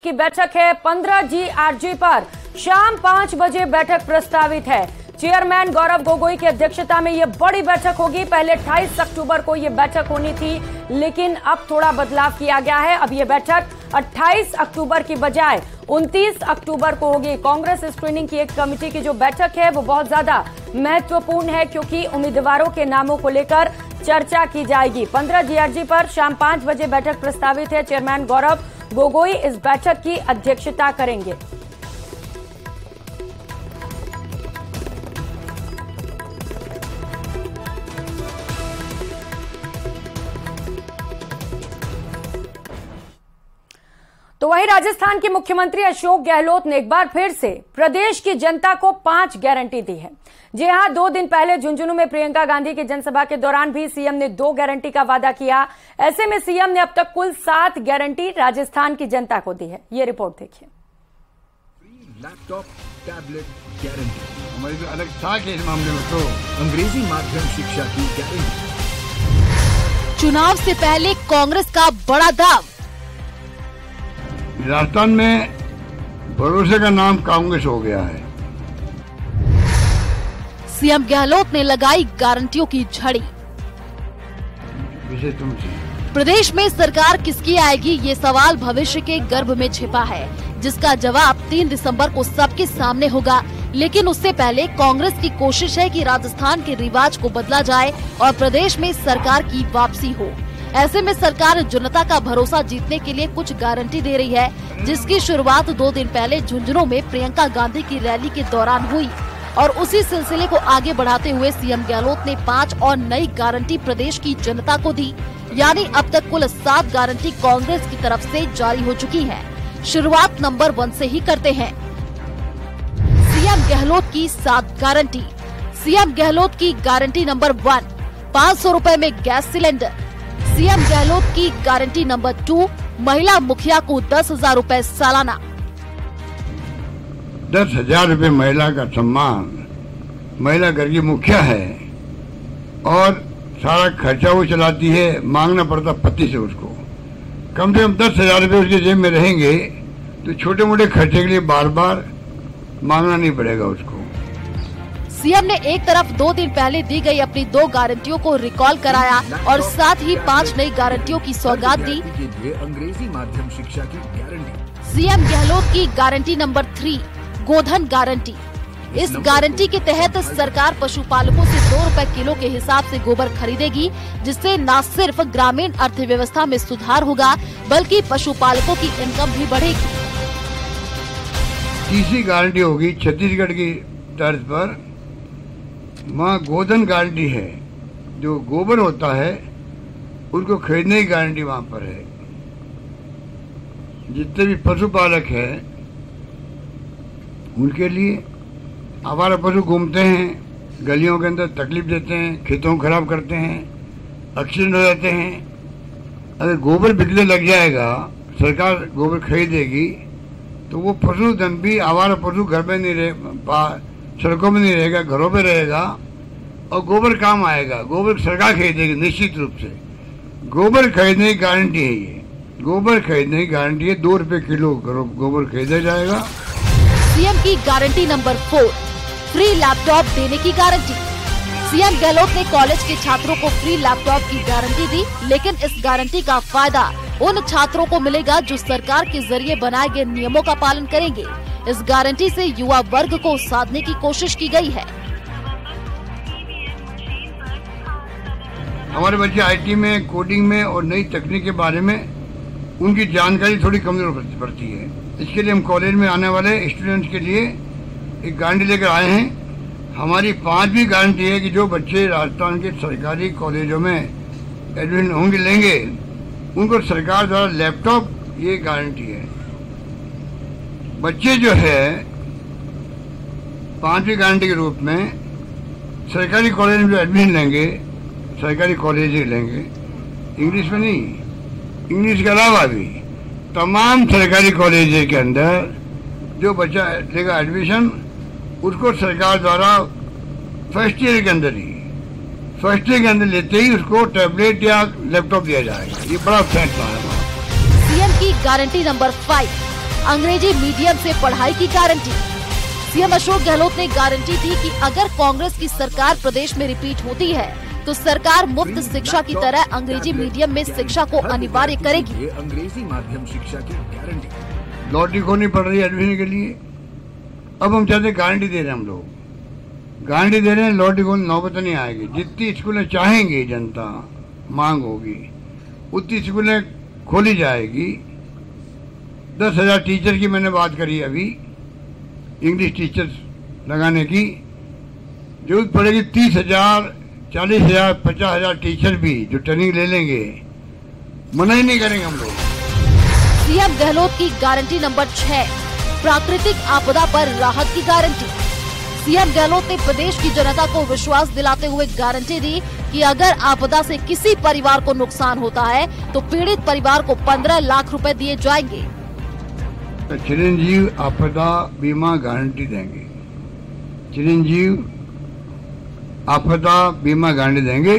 की बैठक है 15 GRG पर शाम 5 बजे बैठक प्रस्तावित है। चेयरमैन गौरव गोगोई की अध्यक्षता में यह बड़ी बैठक होगी। पहले 28 अक्टूबर को यह बैठक होनी थी, लेकिन अब थोड़ा बदलाव किया गया है। अब यह बैठक 28 अक्टूबर की बजाय 29 अक्टूबर को होगी। कांग्रेस स्क्रीनिंग की एक कमेटी की जो बैठक है वो बहुत ज्यादा महत्वपूर्ण है, क्योंकि उम्मीदवारों के नामों को लेकर चर्चा की जाएगी। 15 GRG पर शाम 5 बजे बैठक प्रस्तावित है। चेयरमैन गौरव गोगोई इस बैठक की अध्यक्षता करेंगे। तो वहीं राजस्थान के मुख्यमंत्री अशोक गहलोत ने एक बार फिर से प्रदेश की जनता को 5 गारंटी दी है। जी हां, 2 दिन पहले झुंझुनू में प्रियंका गांधी की जनसभा के दौरान भी सीएम ने 2 गारंटी का वादा किया। ऐसे में सीएम ने अब तक कुल 7 गारंटी राजस्थान की जनता को दी है। ये रिपोर्ट देखिए। लैपटॉप टैबलेट गारंटी हमारी जो अलग था कि इस मामले में तो अंग्रेजी माध्यम शिक्षा की गारंटी। चुनाव से पहले कांग्रेस का बड़ा दाव। राजस्थान में भरोसे का नाम कांग्रेस हो गया है। सीएम गहलोत ने लगाई गारंटियों की झड़ी। प्रदेश में सरकार किसकी आएगी, ये सवाल भविष्य के गर्भ में छिपा है, जिसका जवाब 3 दिसंबर को सबके सामने होगा। लेकिन उससे पहले कांग्रेस की कोशिश है कि राजस्थान के रिवाज को बदला जाए और प्रदेश में सरकार की वापसी हो। ऐसे में सरकार जनता का भरोसा जीतने के लिए कुछ गारंटी दे रही है, जिसकी शुरुआत 2 दिन पहले झुंझुनू में प्रियंका गांधी की रैली के दौरान हुई। और उसी सिलसिले को आगे बढ़ाते हुए सीएम गहलोत ने 5 और नई गारंटी प्रदेश की जनता को दी। यानी अब तक कुल 7 गारंटी कांग्रेस की तरफ से जारी हो चुकी है। शुरुआत नंबर 1 से ही करते हैं। सीएम गहलोत की 7 गारंटी। सीएम गहलोत की गारंटी नंबर 1, 500 रुपए में गैस सिलेंडर। सीएम गहलोत की गारंटी नंबर 2, महिला मुखिया को 10,000 रुपए सालाना। 10,000 रुपए महिला का सम्मान। महिला घर की मुखिया है और सारा खर्चा वो चलाती है, मांगना पड़ता पति से उसको। कम से कम 10,000 रुपए उसके जेब में रहेंगे तो छोटे मोटे खर्चे के लिए बार बार मांगना नहीं पड़ेगा उसको। सीएम ने एक तरफ 2 दिन पहले दी गई अपनी 2 गारंटियों को रिकॉल कराया और साथ ही 5 नई गारंटियों की सौगात दी। अंग्रेजी माध्यम शिक्षा की गारंटी। सीएम गहलोत की गारंटी नंबर 3, गोधन गारंटी। इस गारंटी के तहत सरकार पशुपालकों से 2 रुपए किलो के हिसाब से गोबर खरीदेगी, जिससे न सिर्फ ग्रामीण अर्थव्यवस्था में सुधार होगा, बल्कि पशुपालकों की इनकम भी बढ़ेगी। तीसरी गारंटी होगी छत्तीसगढ़ की तर्ज पर। वहाँ गोधन गारंटी है, जो गोबर होता है उनको खरीदने की गारंटी वहाँ पर है। जितने भी पशुपालक हैं उनके लिए, आवारा पशु घूमते हैं गलियों के अंदर, तकलीफ देते हैं, खेतों को खराब करते हैं, एक्सीडेंट हो जाते हैं। अगर गोबर बिकने लग जाएगा, सरकार गोबर खरीदेगी, तो वो पशुधन भी, आवारा पशु घर में नहीं रहे, सड़कों में नहीं रहेगा, घरों में रहेगा और गोबर काम आएगा। गोबर सरकार खरीदेगी निश्चित रूप से। गोबर खरीदने की गारंटी है ये। गोबर खरीदने की गारंटी है, 2 रुपए किलो गोबर खरीदा जाएगा। सीएम की गारंटी नंबर 4, फ्री लैपटॉप देने की गारंटी। सीएम गहलोत ने कॉलेज के छात्रों को फ्री लैपटॉप की गारंटी दी, लेकिन इस गारंटी का फायदा उन छात्रों को मिलेगा जो सरकार के जरिए बनाए गए नियमों का पालन करेंगे। इस गारंटी से युवा वर्ग को साधने की कोशिश की गई है। हमारे बच्चे आईटी में, कोडिंग में और नई तकनीक के बारे में उनकी जानकारी थोड़ी कमजोर पड़ती है। इसके लिए हम कॉलेज में आने वाले स्टूडेंट्स के लिए एक गारंटी लेकर आए हैं। हमारी 5वीं गारंटी है कि जो बच्चे राजस्थान के सरकारी कॉलेजों में एडमिशन होंगे, लेंगे, उनको सरकार द्वारा लैपटॉप, ये गारंटी है। बच्चे जो है 5वीं गारंटी के रूप में सरकारी कॉलेज में जो एडमिशन लेंगे, सरकारी कॉलेज ही लेंगे, इंग्लिश में नहीं, इंग्लिश के अलावा भी तमाम सरकारी कॉलेज के अंदर जो बच्चा लेगा एडमिशन, उसको सरकार द्वारा फर्स्ट ईयर के अंदर लेते ही उसको टैबलेट या लैपटॉप दिया जाएगा। ये बड़ा फैसला है। सीएम की गारंटी नंबर 5, अंग्रेजी मीडियम से पढ़ाई की गारंटी। सीएम अशोक गहलोत ने गारंटी दी कि अगर कांग्रेस की सरकार प्रदेश में रिपीट होती है तो सरकार मुफ्त शिक्षा की तरह अंग्रेजी मीडियम में शिक्षा को अनिवार्य करेगी। अंग्रेजी माध्यम शिक्षा की गारंटी। लॉटरी खोनी पड़ रही है एडमिशन के लिए। अब हम चाहते गारंटी दे रहे हैं, हम लोग गारंटी दे रहे हैं, लॉटरी खोनी नौबत नहीं आएगी। जितनी स्कूलें चाहेंगे, जनता मांग होगी उतनी स्कूलें खोली जाएगी। 10,000 टीचर की मैंने बात करी अभी, इंग्लिश टीचर्स लगाने की जरूरत पड़ेगी। 30,000, 40,000, 50,000 टीचर भी जो ट्रेनिंग ले लेंगे, मना ही नहीं करेंगे हम लोग। सीएम गहलोत की गारंटी नंबर 6, प्राकृतिक आपदा पर राहत की गारंटी। सीएम गहलोत ने प्रदेश की जनता को विश्वास दिलाते हुए गारंटी दी कि अगर आपदा से किसी परिवार को नुकसान होता है तो पीड़ित परिवार को 15 लाख रुपए दिए जाएंगे। तो चिरंजीव आपदा बीमा गारंटी देंगे। चिरंजीव आपदा बीमा गारंटी देंगे,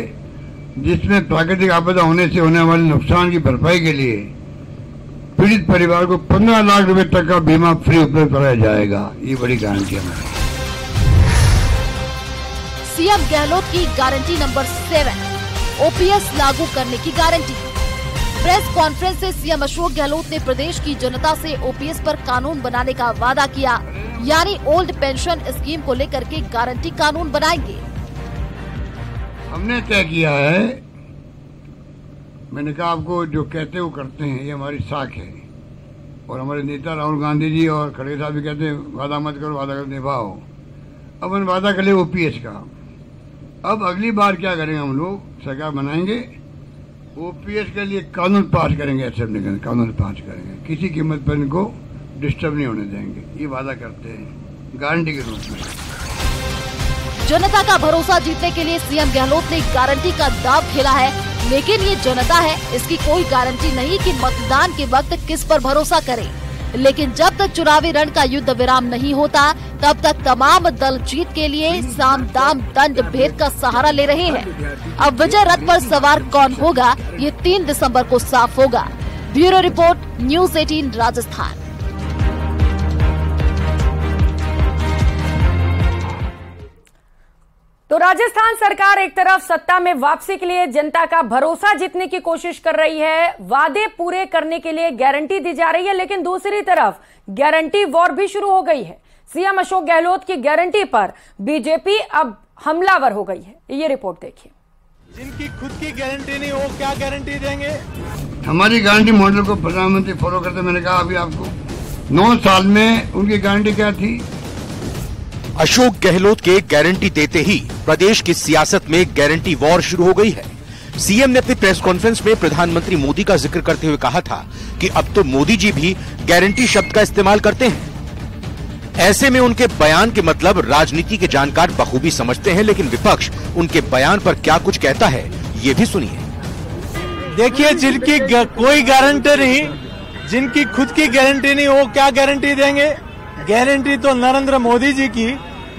जिसमें प्राकृतिक आपदा होने से होने वाले नुकसान की भरपाई के लिए पीड़ित परिवार को 15 लाख रुपए तक का बीमा फ्री उपलब्ध कराया जाएगा। ये बड़ी गारंटी हमारी। सीएम गहलोत की गारंटी नंबर 7, ओपीएस लागू करने की गारंटी। प्रेस कॉन्फ्रेंस से सीएम अशोक गहलोत ने प्रदेश की जनता से ओपीएस पर कानून बनाने का वादा किया, यानी ओल्ड पेंशन स्कीम को लेकर के गारंटी कानून बनाएंगे। हमने तय किया है, मैंने कहा आपको जो कहते वो करते हैं, ये हमारी साख है। और हमारे नेता राहुल गांधी जी और खड़गे साहब भी कहते हैं वादा मत करो, वादा कर निभाओ। अब हम वादा कर ले ओपीएस का। अब अगली बार क्या करेंगे, हम लोग सरकार बनाएंगे, ओपीएस के लिए कानून पास करेंगे, असेंबली में कानून पास करेंगे, किसी कीमत पर इनको डिस्टर्ब नहीं होने देंगे। ये वादा करते हैं गारंटी के रूप में। जनता का भरोसा जीतने के लिए सीएम गहलोत ने गारंटी का दांव खेला है, लेकिन ये जनता है, इसकी कोई गारंटी नहीं कि मतदान के वक्त किस पर भरोसा करे। लेकिन जब तक चुनावी रण का युद्ध विराम नहीं होता, तब तक तमाम दल जीत के लिए साम दाम दंड भेद का सहारा ले रहे हैं। अब विजय रथ पर सवार कौन होगा, ये 3 दिसंबर को साफ होगा। Bureau report, news 18 Rajasthan. तो राजस्थान सरकार एक तरफ सत्ता में वापसी के लिए जनता का भरोसा जीतने की कोशिश कर रही है, वादे पूरे करने के लिए गारंटी दी जा रही है, लेकिन दूसरी तरफ गारंटी वॉर भी शुरू हो गई है। सीएम अशोक गहलोत की गारंटी पर बीजेपी अब हमलावर हो गई है। ये रिपोर्ट देखिए। जिनकी खुद की गारंटी नहीं, वो क्या गारंटी देंगे? हमारी गारंटी मॉडल को प्रधानमंत्री फॉलो करते, मैंने कहा अभी आपको 9 साल में उनकी गारंटी क्या थी। अशोक गहलोत के गारंटी देते ही प्रदेश की सियासत में गारंटी वॉर शुरू हो गई है। सीएम ने अपनी प्रेस कॉन्फ्रेंस में प्रधानमंत्री मोदी का जिक्र करते हुए कहा था कि अब तो मोदी जी भी गारंटी शब्द का इस्तेमाल करते हैं। ऐसे में उनके बयान के मतलब राजनीति के जानकार बखूबी समझते हैं, लेकिन विपक्ष उनके बयान पर क्या कुछ कहता है, ये भी सुनिए। देखिए, जिनकी कोई गारंटी नहीं, जिनकी खुद की गारंटी नहीं, वो क्या गारंटी देंगे? गारंटी तो नरेंद्र मोदी जी की,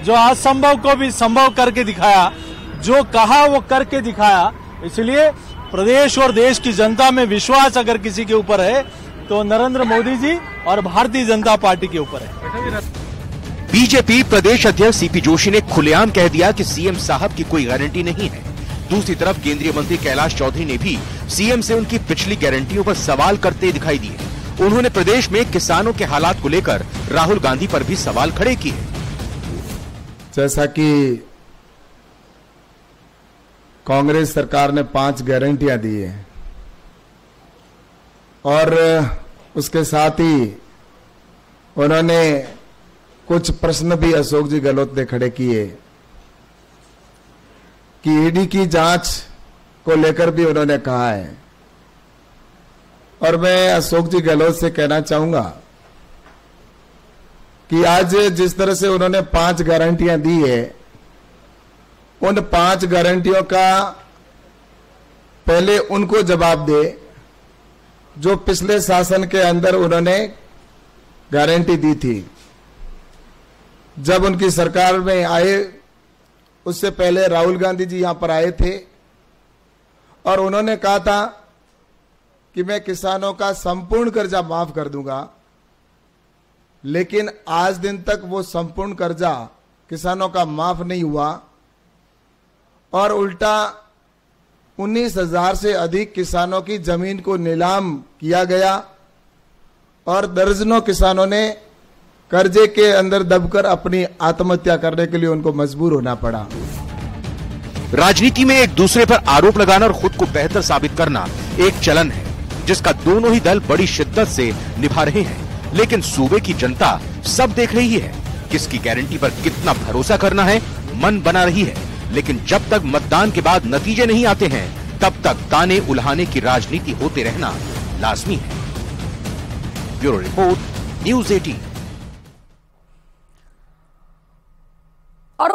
जो असंभव को भी संभव करके दिखाया, जो कहा वो करके दिखाया। इसलिए प्रदेश और देश की जनता में विश्वास अगर किसी के ऊपर है तो नरेंद्र मोदी जी और भारतीय जनता पार्टी के ऊपर है। बीजेपी प्रदेश अध्यक्ष सीपी जोशी ने खुलेआम कह दिया कि सीएम साहब की कोई गारंटी नहीं है। दूसरी तरफ केंद्रीय मंत्री कैलाश चौधरी ने भी सीएम से उनकी पिछली गारंटियों पर सवाल करते दिखाई दिए। उन्होंने प्रदेश में किसानों के हालात को लेकर राहुल गांधी पर भी सवाल खड़े किए। जैसा कि कांग्रेस सरकार ने 5 गारंटियां दी है और उसके साथ ही उन्होंने कुछ प्रश्न भी अशोक जी गहलोत ने खड़े किए कि ईडी की जांच को लेकर भी उन्होंने कहा है। और मैं अशोक जी गहलोत से कहना चाहूंगा कि आज जिस तरह से उन्होंने 5 गारंटियां दी है, उन 5 गारंटियों का पहले उनको जवाब दे जो पिछले शासन के अंदर उन्होंने गारंटी दी थी। जब उनकी सरकार में आए, उससे पहले राहुल गांधी जी यहां पर आए थे और उन्होंने कहा था कि मैं किसानों का संपूर्ण कर्जा माफ कर दूंगा। लेकिन आज दिन तक वो संपूर्ण कर्जा किसानों का माफ नहीं हुआ और उल्टा 19,000 से अधिक किसानों की जमीन को नीलाम किया गया और दर्जनों किसानों ने कर्जे के अंदर दबकर अपनी आत्महत्या करने के लिए उनको मजबूर होना पड़ा। राजनीति में एक दूसरे पर आरोप लगाना और खुद को बेहतर साबित करना एक चलन है जिसका दोनों ही दल बड़ी शिद्दत से निभा रहे हैं, लेकिन सूबे की जनता सब देख रही है। किसकी गारंटी पर कितना भरोसा करना है मन बना रही है, लेकिन जब तक मतदान के बाद नतीजे नहीं आते हैं तब तक ताने उल्हाने की राजनीति होते रहना लाजमी है। Bureau report, news 18। और